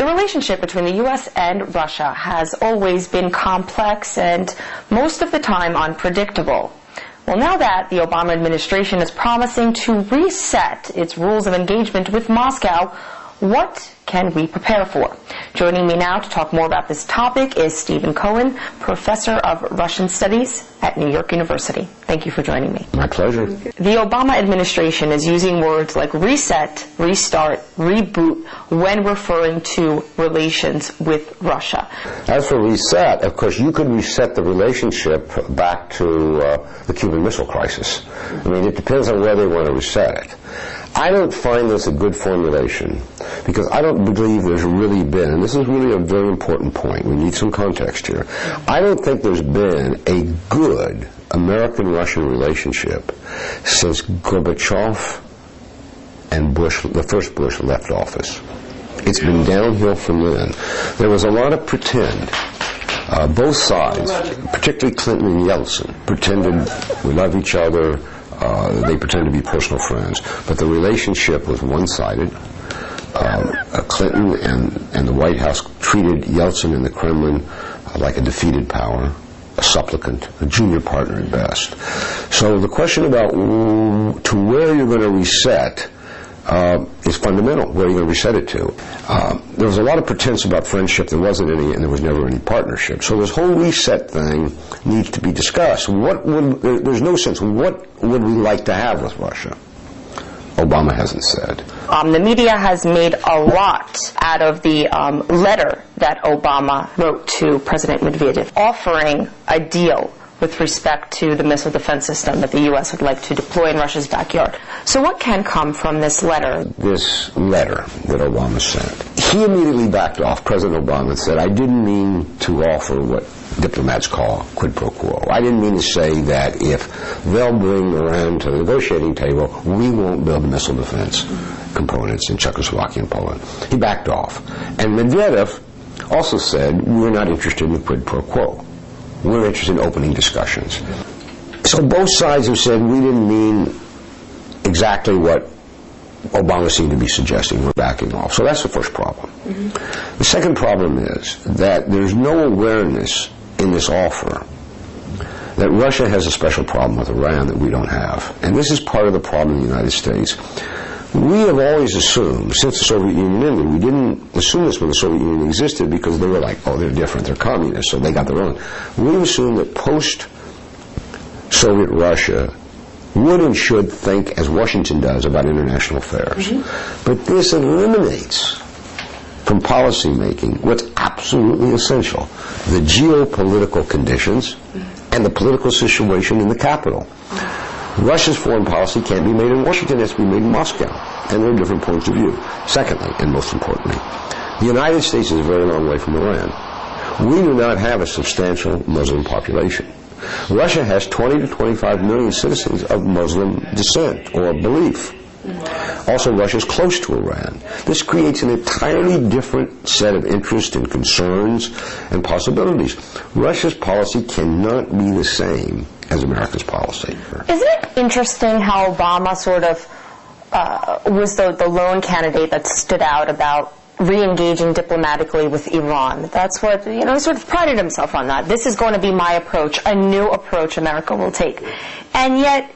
The relationship between the U.S. and Russia has always been complex and most of the time unpredictable. Well, now that the Obama administration is promising to reset its rules of engagement with Moscow, what can we prepare for? Joining me now to talk more about this topic is Stephen Cohen, professor of Russian Studies at New York University. Thank you for joining me. My pleasure. The Obama administration is using words like reset, restart, reboot when referring to relations with Russia. As for reset, of course, you could reset the relationship back to the Cuban Missile Crisis. I mean, it depends on where they want to reset it. I don't find this a good formulation because I don't believe there's really been, and this is really a very important point, we need some context here, I don't think there's been a good American-Russian relationship since Gorbachev and Bush, the first Bush, left office. It's been downhill from then. There was a lot of pretend. Both sides, particularly Clinton and Yeltsin, pretended we love each other. They pretend to be personal friends, but the relationship was one-sided. Clinton and the White House treated Yeltsin in the Kremlin like a defeated power, a supplicant, a junior partner at best. So the question about to where you're going to reset is fundamental. Where are you going to reset it to? There was a lot of pretense about friendship. There wasn't any, and there was never any partnership. So this whole reset thing needs to be discussed. There's no sense. What would we like to have with Russia? Obama hasn't said. The media has made a lot out of the letter that Obama wrote to President Medvedev, offering a deal with respect to the missile defense system that the U.S. would like to deploy in Russia's backyard. So what can come from this letter? This letter that Obama sent. He immediately backed off, President Obama, and said, I didn't mean to offer what diplomats call quid pro quo. I didn't mean to say that if they'll bring Iran to the negotiating table, we won't build missile defense components in Czechoslovakia and Poland. He backed off. And Medvedev also said, we're not interested in the quid pro quo. We're interested in opening discussions. So both sides have said we didn't mean exactly what Obama seemed to be suggesting. We're backing off. So that's the first problem. Mm-hmm. The second problem is that there's no awareness in this offer that Russia has a special problem with Iran that we don't have. And this is part of the problem in the United States. We have always assumed, since the Soviet Union ended, we didn't assume this when the Soviet Union existed because they were like, oh, they're different, they're communists, so they got their own. We assumed that post-Soviet Russia would and should think as Washington does about international affairs. Mm-hmm. But this eliminates from policy making what's absolutely essential, the geopolitical conditions and the political situation in the capital. Russia's foreign policy can't be made in Washington, it has to be made in Moscow. And there are different points of view. Secondly, and most importantly, the United States is a very long way from Iran. We do not have a substantial Muslim population. Russia has 20 to 25 million citizens of Muslim descent or belief. Also, Russia is close to Iran. This creates an entirely different set of interests and concerns and possibilities. Russia's policy cannot be the same as America's policy. Isn't it interesting how Obama sort of was the lone candidate that stood out about re-engaging diplomatically with Iran? That's what, he sort of prided himself on that. This is going to be my approach, a new approach America will take. And yet,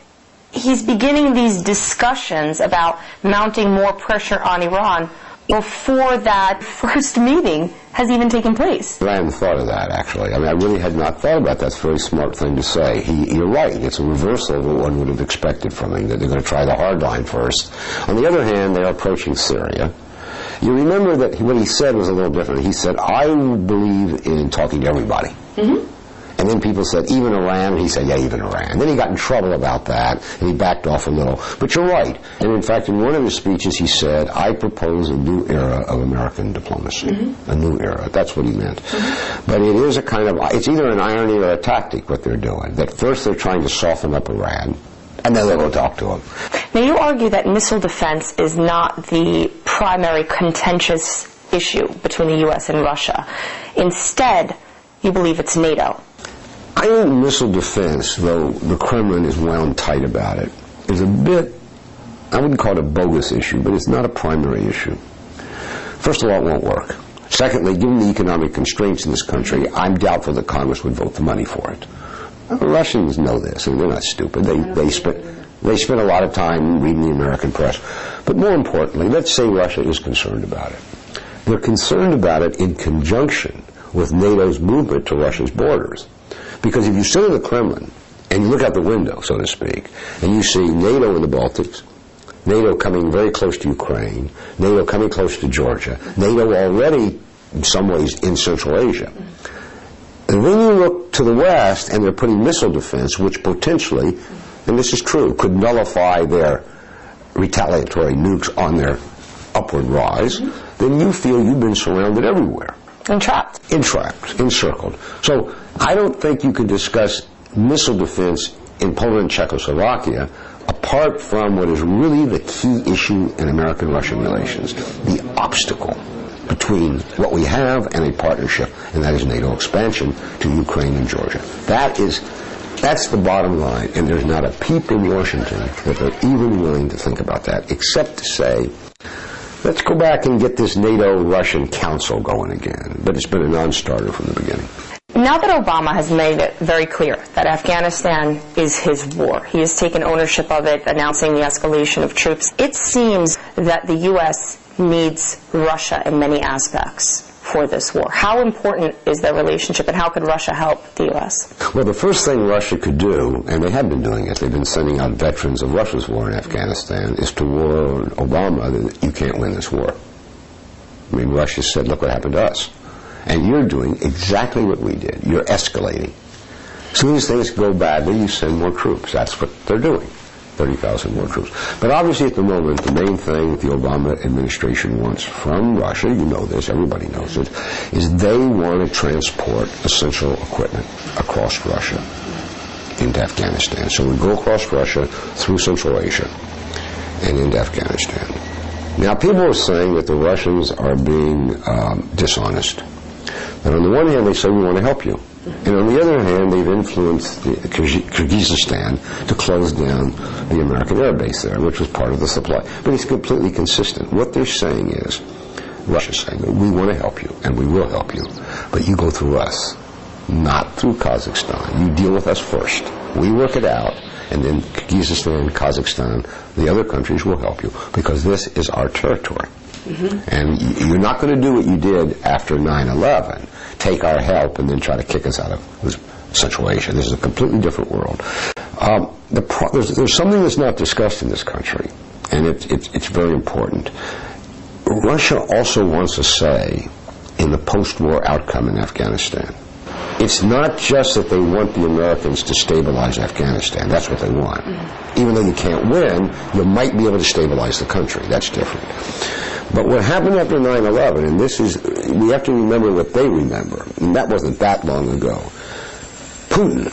he's beginning these discussions about mounting more pressure on Iran before that first meeting has even taken place. I hadn't thought of that, actually. I mean, I really had not thought about that. That's a very smart thing to say. You're right. It's a reversal of what one would have expected from him, that they're going to try the hard line first. On the other hand, they're approaching Syria. You remember that what he said was a little different. He said, I believe in talking to everybody. Mm-hmm. And then people said, even Iran? And he said, yeah, even Iran. And then he got in trouble about that, and he backed off a little. But you're right. And in fact, in one of his speeches, he said, I propose a new era of American diplomacy. Mm-hmm. A new era. That's what he meant. Mm-hmm. But it is a kind of, it's either an irony or a tactic, what they're doing. That first they're trying to soften up Iran, and then they'll go talk to him. Now, you argue that missile defense is not the primary contentious issue between the U.S. and Russia. Instead, you believe it's NATO. I think missile defense, though the Kremlin is wound tight about it, is a bit, I wouldn't call it a bogus issue, but it's not a primary issue. First of all, it won't work. Secondly, given the economic constraints in this country, I'm doubtful that Congress would vote the money for it. The Russians know this, and they're not stupid. They spend a lot of time reading the American press. But more importantly, let's say Russia is concerned about it. They're concerned about it in conjunction with NATO's movement to Russia's borders. Because if you sit in the Kremlin and you look out the window, so to speak, and you see NATO in the Baltics, NATO coming very close to Ukraine, NATO coming close to Georgia, NATO already in some ways in Central Asia. And then you look to the West and they're putting missile defense, which potentially, and this is true, could nullify their retaliatory nukes on their upward rise. Then you feel you've been surrounded everywhere. Entrapped. Entrapped, encircled. So I don't think you could discuss missile defense in Poland and Czechoslovakia apart from what is really the key issue in American-Russian relations, the obstacle between what we have and a partnership, and that is NATO expansion to Ukraine and Georgia. That's the bottom line, and there's not a peep in Washington that they're even willing to think about that, except to say, let's go back and get this NATO-Russian Council going again. But it's been a non-starter from the beginning. Now that Obama has made it very clear that Afghanistan is his war, he has taken ownership of it, announcing the escalation of troops, it seems that the U.S. needs Russia in many aspects for this war. How important is their relationship, and how could Russia help the U.S.? Well, the first thing Russia could do, and they have been doing it, they've been sending out veterans of Russia's war in Afghanistan, is to warn Obama that you can't win this war. I mean, Russia said, look what happened to us. And you're doing exactly what we did. You're escalating. As soon as things go badly, you send more troops. That's what they're doing. 30,000 more troops. But obviously at the moment, the main thing that the Obama administration wants from Russia, you know this, everybody knows it, is they want to transport essential equipment across Russia into Afghanistan. So we go across Russia through Central Asia and into Afghanistan. Now, people are saying that the Russians are being dishonest. And on the one hand, they say, we want to help you. And on the other hand, they've influenced Kyrgyzstan to close down the American air base there, which was part of the supply. But it's completely consistent. What they're saying is, Russia's saying, we want to help you, and we will help you, but you go through us, not through Kazakhstan. You deal with us first. We work it out, and then Kyrgyzstan, Kazakhstan, the other countries will help you, because this is our territory. And you're not going to do what you did after 9/11, take our help and then try to kick us out of Central Asia. This is a completely different world. There's something that's not discussed in this country, and it's very important. Russia also wants a say in the post-war outcome in Afghanistan. It's not just that they want the Americans to stabilize Afghanistan. That's what they want. Even though you can't win, you might be able to stabilize the country. That's different. But what happened after 9/11, and we have to remember what they remember, and that wasn't that long ago. Putin,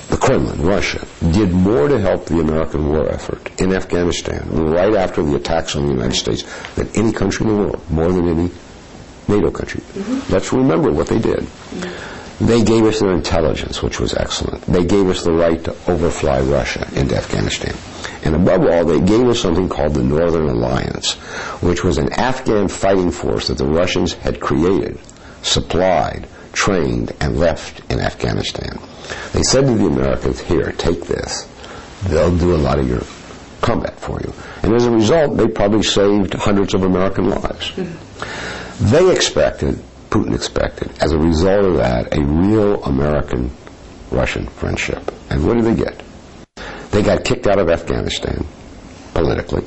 the Kremlin, Russia, did more to help the American war effort in Afghanistan right after the attacks on the United States than any country in the world, more than any NATO country. Let's remember what they did. They gave us their intelligence, which was excellent. They gave us the right to overfly Russia into Afghanistan. And above all, they gave us something called the Northern Alliance, which was an Afghan fighting force that the Russians had created, supplied, trained, and left in Afghanistan. They said to the Americans, here, take this. They'll do a lot of your combat for you. And as a result, they probably saved hundreds of American lives. Putin expected, as a result of that, a real American-Russian friendship. And what did they get? They got kicked out of Afghanistan, politically.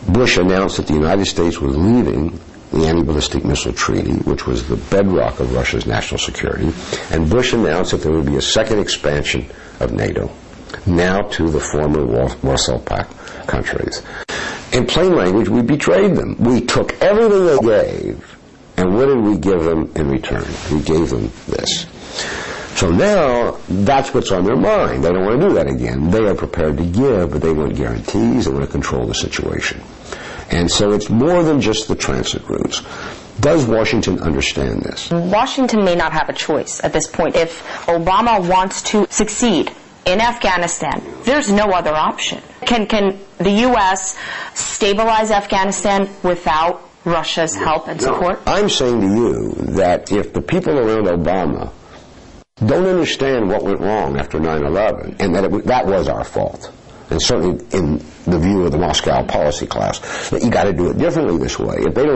Bush announced that the United States was leaving the Anti-Ballistic Missile Treaty, which was the bedrock of Russia's national security. And Bush announced that there would be a second expansion of NATO, now to the former Warsaw Pact countries. In plain language, we betrayed them. We took everything they gave, and what did we give them in return? We gave them this. So now, that's what's on their mind. They don't want to do that again. They are prepared to give, but they want guarantees. They want to control the situation. And so it's more than just the transit routes. Does Washington understand this? Washington may not have a choice at this point. If Obama wants to succeed in Afghanistan, there's no other option. Can the U.S. stabilize Afghanistan without Russia's help and support? No, I'm saying to you that if the people around Obama don't understand what went wrong after 9/11, and that was our fault, and certainly in the view of the Moscow policy class, that you got to do it differently this way. If they don't